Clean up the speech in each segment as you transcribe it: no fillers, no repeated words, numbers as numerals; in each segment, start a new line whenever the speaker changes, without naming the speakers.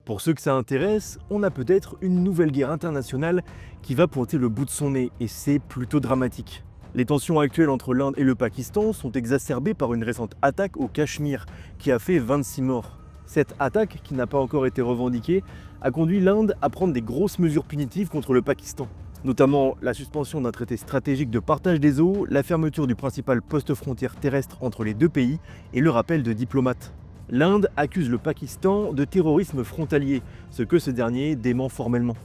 Pour ceux que ça intéresse, on a peut-être une nouvelle guerre internationale qui va pointer le bout de son nez, et c'est plutôt dramatique. Les tensions actuelles entre l'Inde et le Pakistan sont exacerbées par une récente attaque au Cachemire, qui a fait 26 morts. Cette attaque, qui n'a pas encore été revendiquée, a conduit l'Inde à prendre des grosses mesures punitives contre le Pakistan, notamment la suspension d'un traité stratégique de partage des eaux, la fermeture du principal poste frontière terrestre entre les deux pays et le rappel de diplomates. L'Inde accuse le Pakistan de terrorisme frontalier, ce que ce dernier dément formellement.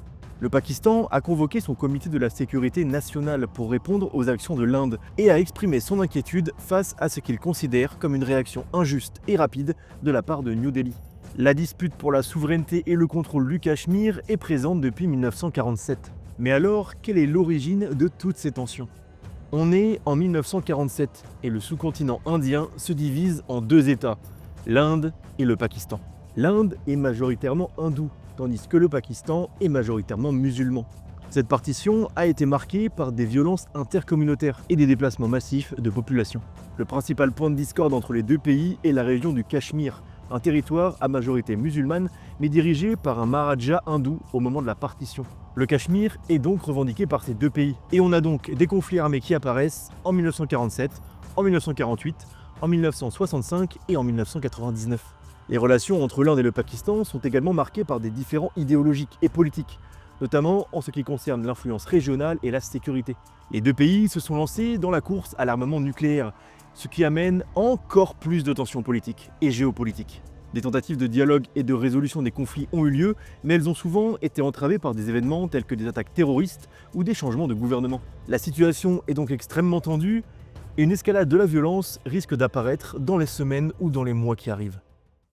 Le Pakistan a convoqué son comité de la sécurité nationale pour répondre aux actions de l'Inde et a exprimé son inquiétude face à ce qu'il considère comme une réaction injuste et rapide de la part de New Delhi. La dispute pour la souveraineté et le contrôle du Cachemire est présente depuis 1947. Mais alors, quelle est l'origine de toutes ces tensions ? On est en 1947 et le sous-continent indien se divise en deux États, l'Inde et le Pakistan. L'Inde est majoritairement hindoue, tandis que le Pakistan est majoritairement musulman. Cette partition a été marquée par des violences intercommunautaires et des déplacements massifs de population. Le principal point de discorde entre les deux pays est la région du Cachemire, un territoire à majorité musulmane mais dirigé par un maharaja hindou au moment de la partition. Le Cachemire est donc revendiqué par ces deux pays, et on a donc des conflits armés qui apparaissent en 1947, en 1948, en 1965 et en 1999. Les relations entre l'Inde et le Pakistan sont également marquées par des différends idéologiques et politiques, notamment en ce qui concerne l'influence régionale et la sécurité. Les deux pays se sont lancés dans la course à l'armement nucléaire, ce qui amène encore plus de tensions politiques et géopolitiques. Des tentatives de dialogue et de résolution des conflits ont eu lieu, mais elles ont souvent été entravées par des événements tels que des attaques terroristes ou des changements de gouvernement. La situation est donc extrêmement tendue, et une escalade de la violence risque d'apparaître dans les semaines ou dans les mois qui arrivent.